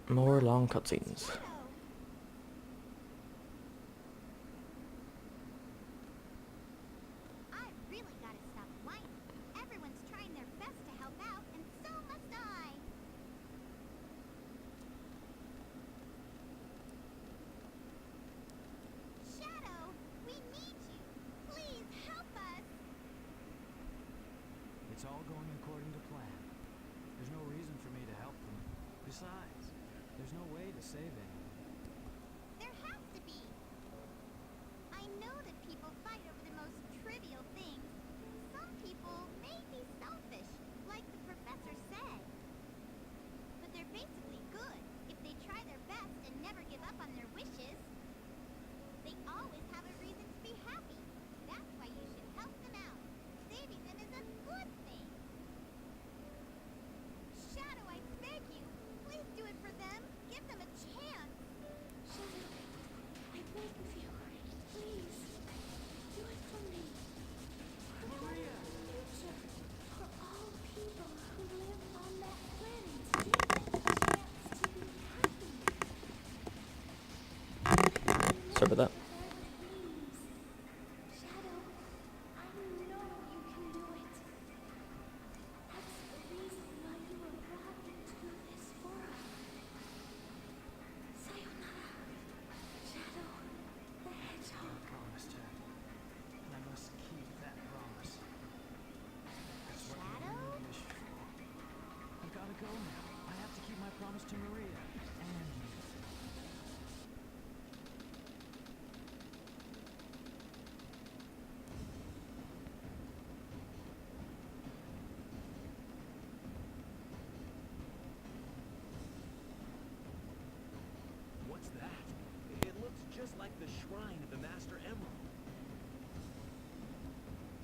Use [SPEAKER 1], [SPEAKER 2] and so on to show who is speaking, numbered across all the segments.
[SPEAKER 1] More long cutscenes.
[SPEAKER 2] I really gotta stop whining. Everyone's trying their best to help out, and so must I. Shadow, we need you. Please help us.
[SPEAKER 3] It's all going according to plan. There's no reason for me to help them. Besides, there's no way to save anyone.
[SPEAKER 2] There has to be. I know that people fight over the most trivial things. Some people may be selfish, like the professor said. But they're basically good if they try their best and never give up on their wishes. They always have a reason to be happy. That's why you should help them out. Saving them is a good thing. Shadow, I beg you. Please do it for them. Give them a chance.
[SPEAKER 4] Shadow, I beg of you, please, do it for me. For
[SPEAKER 3] Maria!
[SPEAKER 4] the future, for all people who live on that planet. Give them a chance to be happy.
[SPEAKER 1] Sorry about that.
[SPEAKER 4] Please. Shadow, I know you can do it. That's the reason why you were brought into this world. Sayonara, Shadow the Hedgehog.
[SPEAKER 3] I promised her. And I must keep that promise. That's what
[SPEAKER 2] Shadow?
[SPEAKER 3] Maria wished for. I've gotta go now. I have to keep my promise to Maria. And you.
[SPEAKER 5] What's that? It looks just like the shrine of the Master Emerald.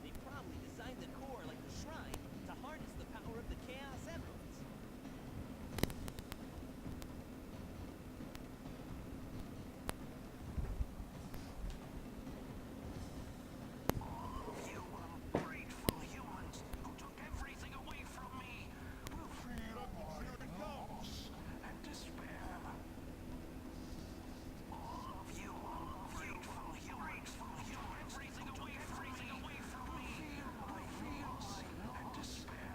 [SPEAKER 5] They probably designed the core like the shrine to harness the power of the Chaos Emeralds.
[SPEAKER 6] You ungrateful humans who took everything away from me will feel loss and despair. All of you ungrateful humans who took everything away from me will feel loss and despair.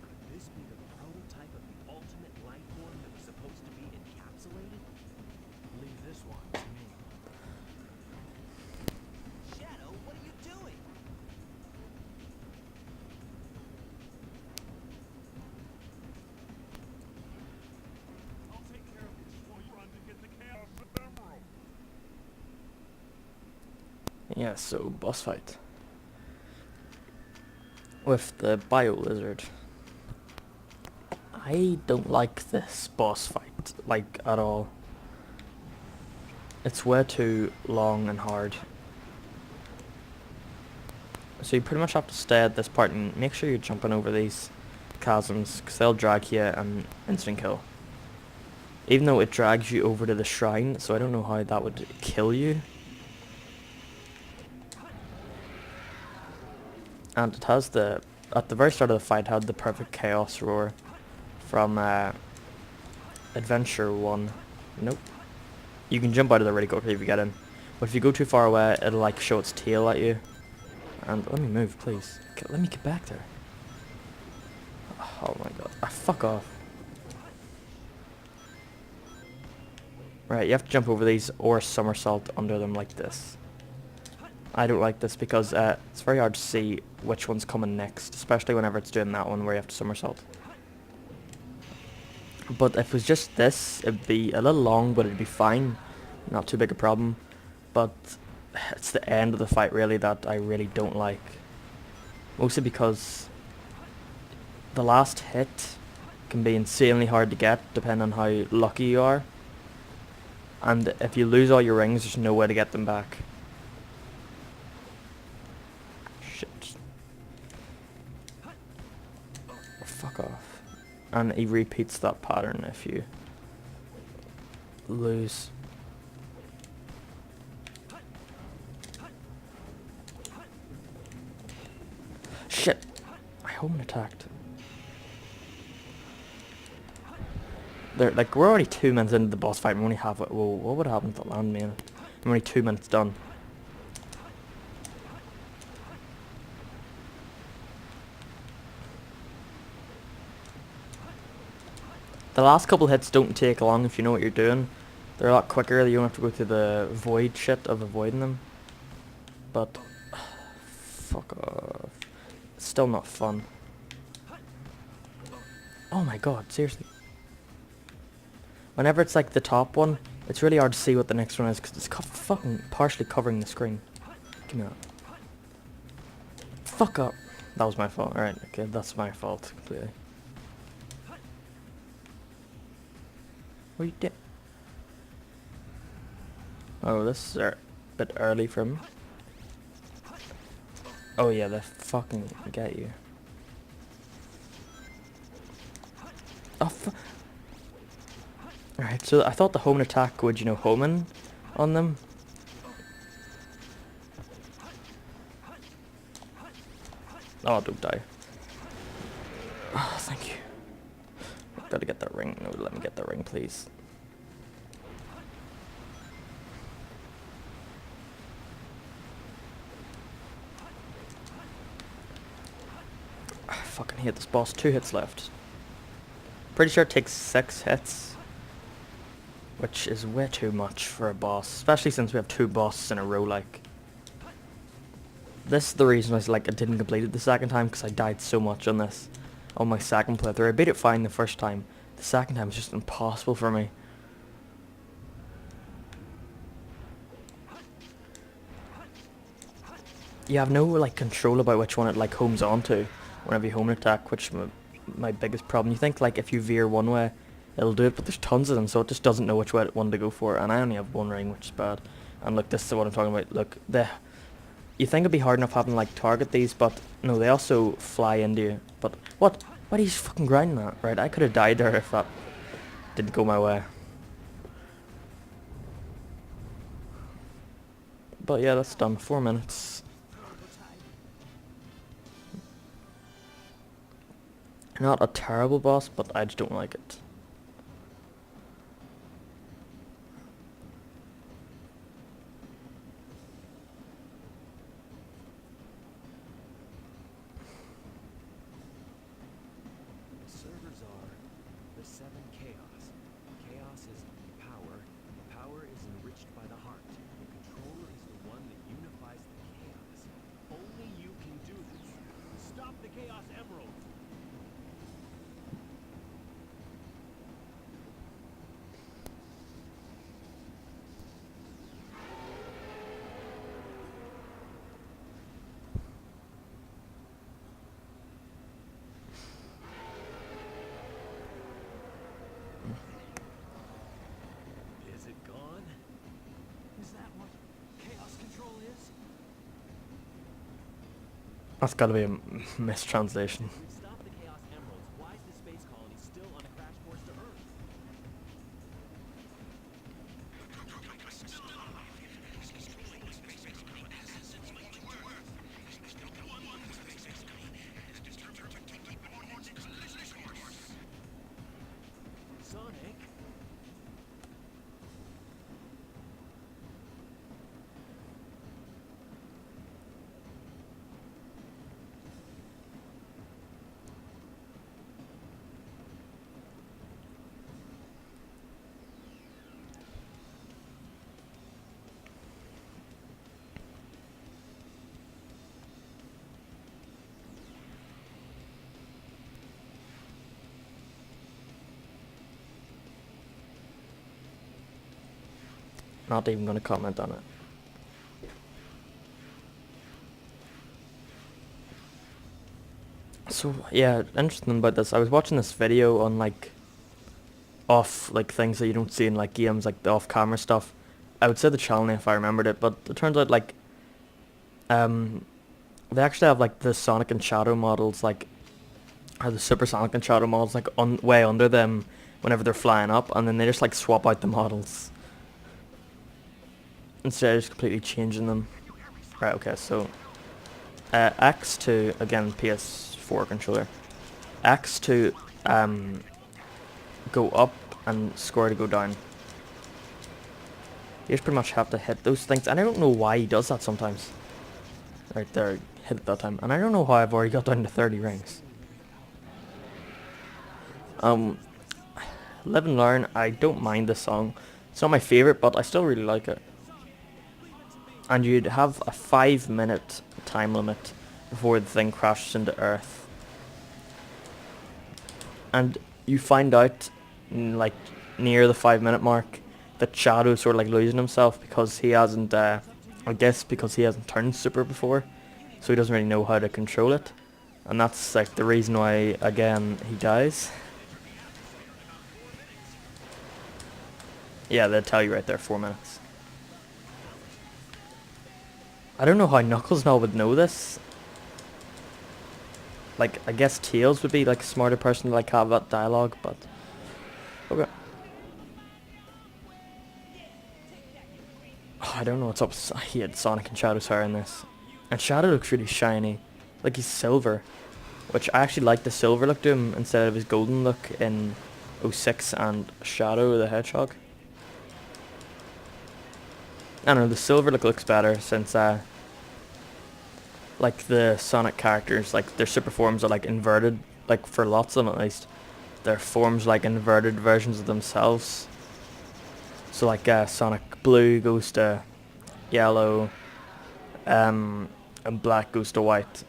[SPEAKER 5] Could this be the prototype of the ultimate life form that was supposed to be encapsulated?
[SPEAKER 3] Leave this one to me.
[SPEAKER 5] Shadow, what are you doing?
[SPEAKER 6] I'll take care of this while you run to get the Chaos Emerald.
[SPEAKER 1] Yeah, so boss fight. With the Bio Lizard. I don't like this boss fight, like, at all. It's way too long and hard. So you pretty much have to stay at this part and make sure you're jumping over these chasms, because they'll drag you and instant kill. Even though it drags you over to the shrine, so I don't know how that would kill you. And it has the, at the very start of the fight, had the perfect chaos roar from Adventure 1. Nope. You can jump out of there really quickly if you get in. But if you go too far away, it'll like show its tail at you. And let me move, please. Let me get back there. Oh my god. Fuck off. Right, you have to jump over these or somersault under them like this. I don't like this because it's very hard to see which one's coming next, especially whenever it's doing that one where you have to somersault. But if it was just this, it'd be a little long, but it'd be fine. Not too big a problem. But it's the end of the fight really that I really don't like. Mostly because the last hit can be insanely hard to get depending on how lucky you are. And if you lose all your rings, there's no way to get them back. Shit. Oh, fuck off. And he repeats that pattern if you lose. Shit! I home attacked. They're like, we're already 2 minutes into the boss fight. We're only halfway. Whoa, what would happen to land man? I'm only 2 minutes done. The last couple hits don't take long if you know what you're doing. They're a lot quicker. You don't have to go through the void shit of avoiding them. But fuck off. It's still not fun. Oh my god, seriously. Whenever it's like the top one, it's really hard to see what the next one is because it's fucking partially covering the screen. Give me that. Fuck up. That was my fault. Alright, okay, that's my fault completely. What you did? Oh, this is a bit early for him. Oh yeah, they fucking get you. Oh, alright, so I thought the home attack would, you know, home in on them. Oh, don't die. Oh, thank you. Gotta get that ring. No, let me get that ring, please. I fucking hate this boss. 2 hits left. Pretty sure it takes 6 hits. Which is way too much for a boss. Especially since we have 2 bosses in a row, like. This is the reason I didn't complete it the second time, because I died so much on this. On my second playthrough. I beat it fine the first time. The second time was just impossible for me. You have no like control about which one it like homes onto whenever you home attack, which is my biggest problem. You think like if you veer one way it'll do it, but there's tons of them, so it just doesn't know which one to go for, and I only have 1 ring, which is bad. And look, this is what I'm talking about. Look, you think it'd be hard enough having like target these, but no, they also fly into you. But what? Why are you fucking grinding that? Right, I could have died there if that didn't go my way. But yeah, that's done. 4 minutes. Not a terrible boss, but I just don't like it.
[SPEAKER 5] Servers are the 7 chaos. Chaos is power. Power is enriched by the heart. The controller is the one that unifies the chaos. Only you can do this. Stop the Chaos Emerald! Is it gone?
[SPEAKER 3] Is that what chaos control is?
[SPEAKER 1] That's gotta be a mistranslation.
[SPEAKER 5] If we stop the Chaos Emeralds, why is the space colony still on a crash course to Earth? Sonic?
[SPEAKER 1] Not even gonna comment on it. So yeah, interesting about this. I was watching this video on like off like things that you don't see in like games, like the off-camera stuff. I would say the channel name if I remembered it, but it turns out like they actually have like the Sonic and Shadow models, like or the Super Sonic and Shadow models, like way under them whenever they're flying up, and then they just like swap out the models instead of just completely changing them. Right, okay, so X to, again, PS4 controller. X to go up and square to go down. You just pretty much have to hit those things, and I don't know why he does that sometimes. Right there, hit it that time, and I don't know how I've already got down to 30 rings. Live and Learn, I don't mind this song. It's not my favourite, but I still really like it. And you'd have a 5-minute time limit before the thing crashes into Earth. And you find out, like, near the 5-minute mark, that Shadow's sort of like losing himself because he hasn't, I guess because he hasn't turned super before. So he doesn't really know how to control it. And that's like the reason why, again, he dies. Yeah, they'll tell you right there, 4 minutes. I don't know how Knuckles now would know this. Like, I guess Tails would be like a smarter person to like have that dialogue, but okay. Oh, I don't know what's up with he had Sonic and Shadow's hair in this. And Shadow looks really shiny. Like he's silver. Which I actually like the silver look to him instead of his golden look in 06 and Shadow the Hedgehog. I don't know, the silver look looks better since like the Sonic characters, like their super forms are like inverted, like for lots of them at least. Their forms like inverted versions of themselves. So like Sonic Blue goes to yellow, and black goes to white.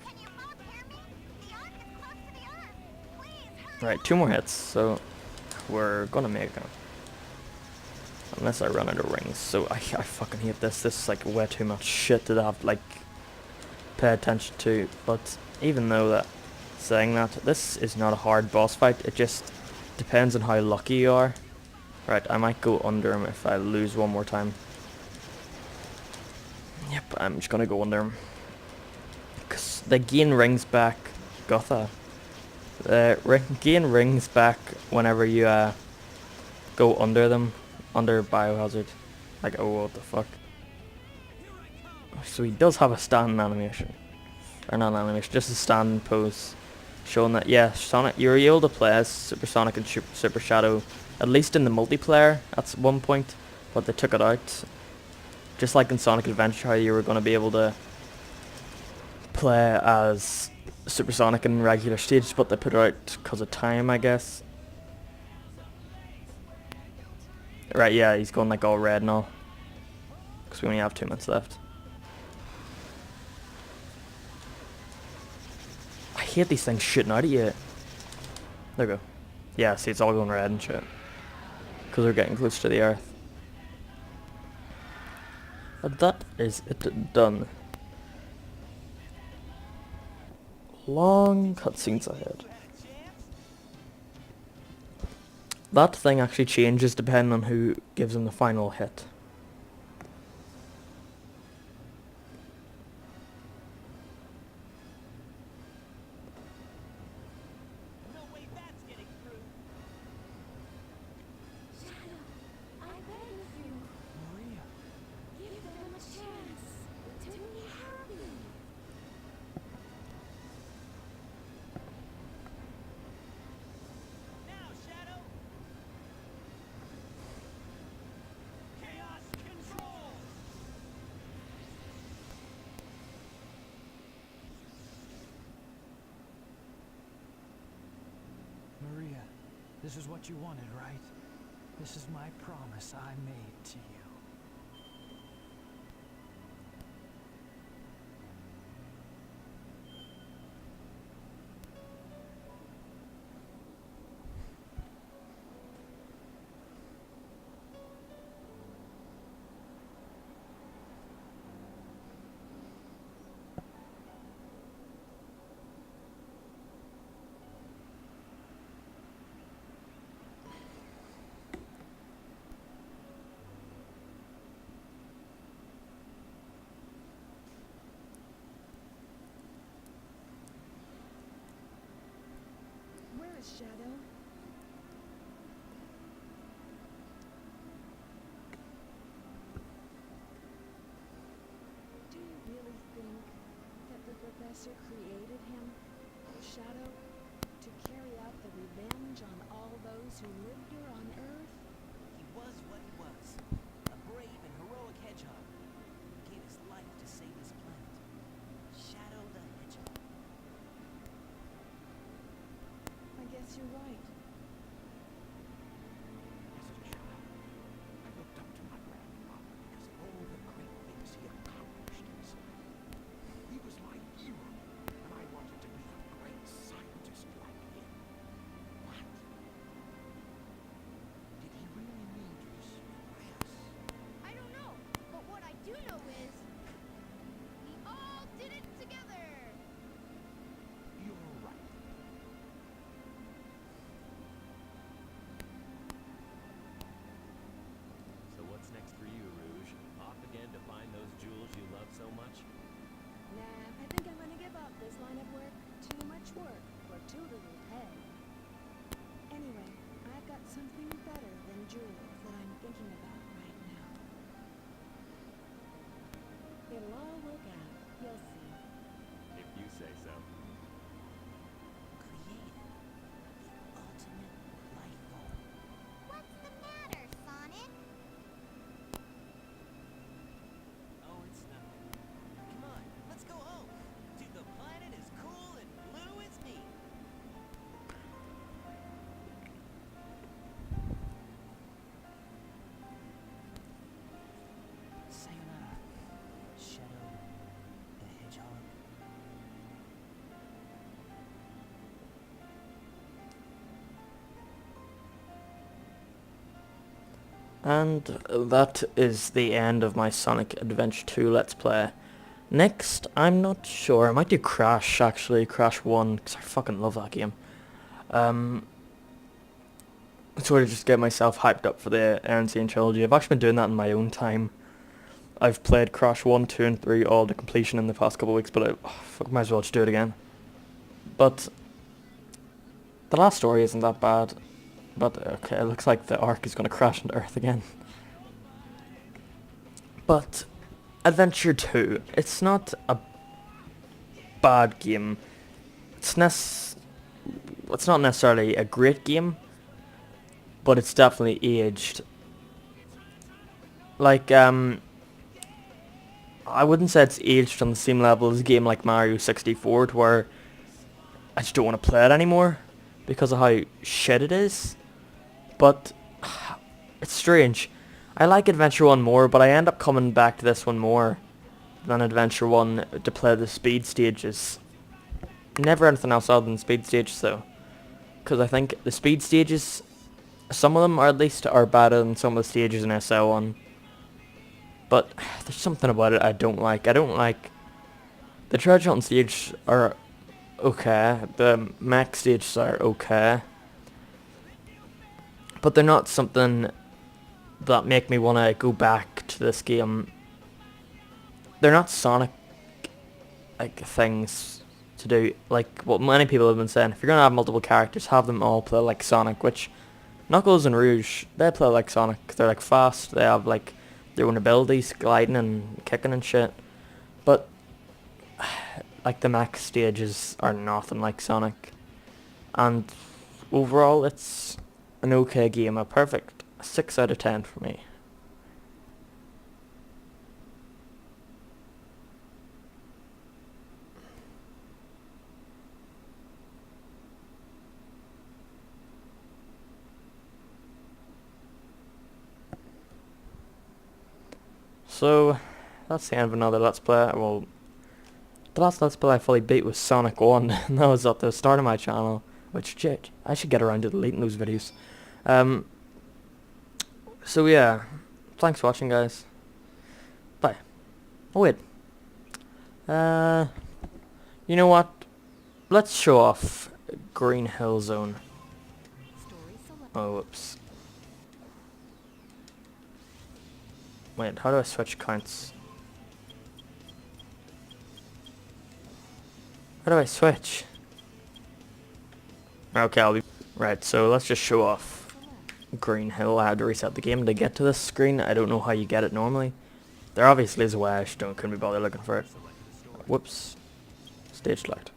[SPEAKER 2] Can you both hear me? The Ark is close to the Earth. Please hurry.
[SPEAKER 1] Right, 2 more hits, so we're gonna make it. Unless I run out of rings. So I fucking hate this. This is like way too much shit to have like pay attention to. But even though that saying that, this is not a hard boss fight. It just depends on how lucky you are. Right, I might go under him if I lose one more time. Yep, I'm just gonna go under him. Cause they gain rings back. Gotha. Gain rings back whenever you go under them. Under Biohazard. Like, oh, what the fuck. So he does have a standing animation. Or not an animation, just a standing pose. Showing that, yeah, Sonic, you're able to play as Super Sonic and Super Shadow. At least in the multiplayer, at one point. But they took it out. Just like in Sonic Adventure, how you were going to be able to play as Super Sonic in regular stages, but they put it out because of time, I guess. Right, yeah, he's going like all red now. Because we only have 2 minutes left. I hate these things shooting out at you. There we go. Yeah, see, it's all going red and shit. Because we're getting close to the Earth. But that is it done. Long cutscenes ahead. That thing actually changes depending on who gives him the final hit.
[SPEAKER 4] Shadow, I beg of you,
[SPEAKER 3] Maria,
[SPEAKER 4] give them a chance to be happy.
[SPEAKER 6] Now, Shadow! Chaos control!
[SPEAKER 3] Maria, this is what you wanted, right? This is my promise I made to you.
[SPEAKER 7] Where is Shadow? Do you who lived here on Earth?
[SPEAKER 5] He was what he was. A brave and heroic hedgehog. He gave his life to save this planet. Shadow the Hedgehog.
[SPEAKER 7] I guess you're right.
[SPEAKER 6] As a child, I looked up to my grandfather because of all the great things he accomplished in his life. He was my hero, and I wanted to be a great scientist like him. What? Did he really mean to destroy us?
[SPEAKER 2] I don't know, but what I do know is we all did it together.
[SPEAKER 6] You're right.
[SPEAKER 5] So what's next for you, Rouge? Off again to find those jewels you love so much?
[SPEAKER 7] Nah, I think I'm gonna give up this line of work. Too much work for too little pay. Anyway, I've got something better than jewels that I'm thinking about right now. It'll all work out. You'll see.
[SPEAKER 5] If you say so. Created the ultimate life form.
[SPEAKER 2] What's the matter, Sonic?
[SPEAKER 5] Oh, it's nothing. Come on, let's go home. To the planet as cool and blue as me. Sayonara, Shadow the Hedgehog.
[SPEAKER 1] And that is the end of my Sonic Adventure 2 Let's Play. Next, I'm not sure. I might do Crash, actually. Crash 1, because I fucking love that game. Sort of just get myself hyped up for the Aaron trilogy. I've actually been doing that in my own time. I've played Crash 1, 2 and 3 all to completion in the past couple of weeks, but I might as well just do it again. But the last story isn't that bad. But okay, it looks like the Ark is going to crash into Earth again. But Adventure 2, it's not a bad game. It's not necessarily a great game, but it's definitely aged. Like, I wouldn't say it's aged on the same level as a game like Mario 64, to where I just don't want to play it anymore because of how shit it is. But it's strange. I like Adventure 1 more, but I end up coming back to this one more than Adventure 1 to play the speed stages. Never anything else other than speed stages though. Because I think the speed stages, some of them are at least are better than some of the stages in SL1. But there's something about it I don't like. I don't like... The treasure hunt stage are okay. The mech stages are okay. But they're not something that make me want to go back to this game. They're not Sonic like things to do. Like what many people have been saying, if you're going to have multiple characters, have them all play like Sonic, which Knuckles and Rouge, they play like Sonic. They're like fast, they have like their own abilities, gliding and kicking and shit. But like the max stages are nothing like Sonic. And overall it's an okay game, a perfect 6 out of 10 for me. So, that's the end of another Let's Play. Well, the last Let's Play I fully beat was Sonic 1, and that was at the start of my channel, which, shit, I should get around to deleting those videos. So yeah, thanks for watching, guys. Bye. Oh wait. You know what? Let's show off Green Hill Zone. Oh, whoops. Wait, how do I switch counts? How do I switch? Okay, I'll be... Right, so let's just show off Green Hill. I had to reset the game to get to this screen. I don't know how you get it normally. There obviously is a way. I just couldn't be bothered looking for it. Whoops. Stage select.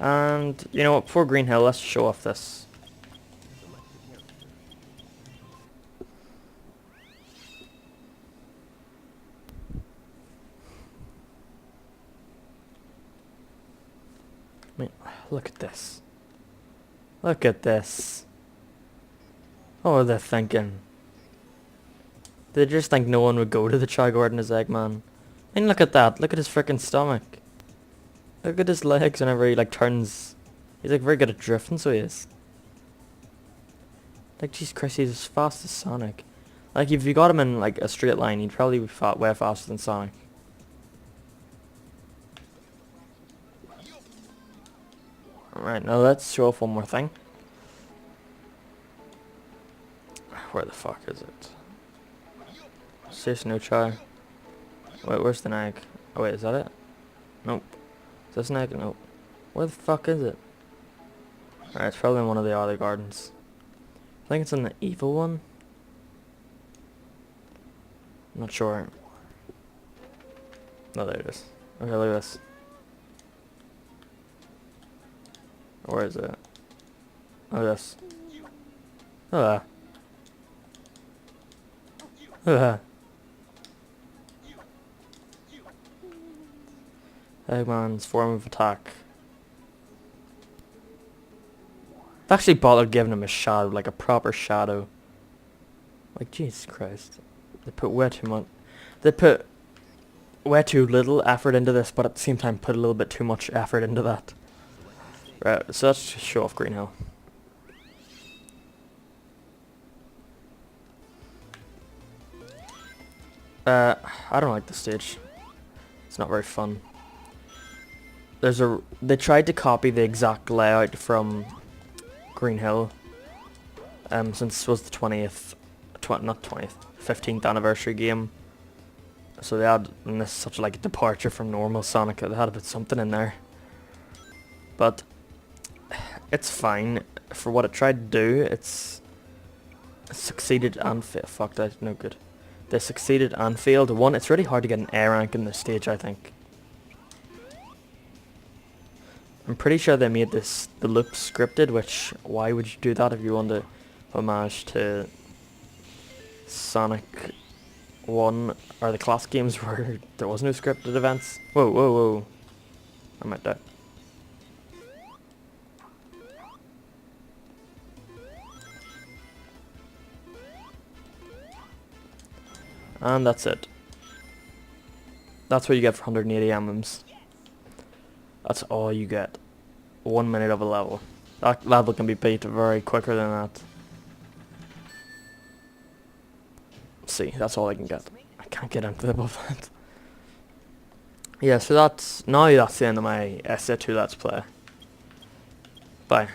[SPEAKER 1] And you know what? Before Green Hill, let's show off this. I mean, look at this. Look at this. What were they thinking? They just think no one would go to the Chai Garden as Eggman. I mean, look at that. Look at his freaking stomach. Look at his legs whenever he like turns. He's like very good at drifting, so he is. Like, Jesus Christ, he's as fast as Sonic. Like, if you got him in like a straight line, he'd probably be way faster than Sonic. Alright, now let's show off one more thing. Where the fuck is it? Seriously, no Chai. Wait, where's the egg? Oh wait, is that it? Nope. Is this an egg? Nope. Where the fuck is it? Alright, it's probably in one of the other gardens. I think it's in the evil one. I'm not sure. No, there it is. Okay, look at this. Where is it? Look at this. Look at that. Look at that. Eggman's form of attack. They actually bothered giving him a shadow, like a proper shadow. Like, Jesus Christ. They put way too much. They put way too little effort into this, but at the same time put a little bit too much effort into that. Right, so let's just show off Green Hill. I don't like the stage. It's not very fun. They tried to copy the exact layout from Green Hill. Since it was the 15th anniversary game. So they had, and this is such like a departure from normal Sonic, they had to put something in there. But it's fine for what it tried to do. It's succeeded and failed. Fuck, that's no good. They succeeded and failed. One, it's really hard to get an A rank in this stage, I think. I'm pretty sure they made the loop scripted, which, why would you do that if you want to homage to Sonic 1 or the classic games where there was no scripted events? Whoa, whoa, whoa. I might die. And that's it. That's what you get for 180 emblems. That's all you get. 1 minute of a level. That level can be beat very quicker than that. See, that's all I can get. I can't get into above that. Yeah, so that's the end of my SA2 Let's Play. Bye.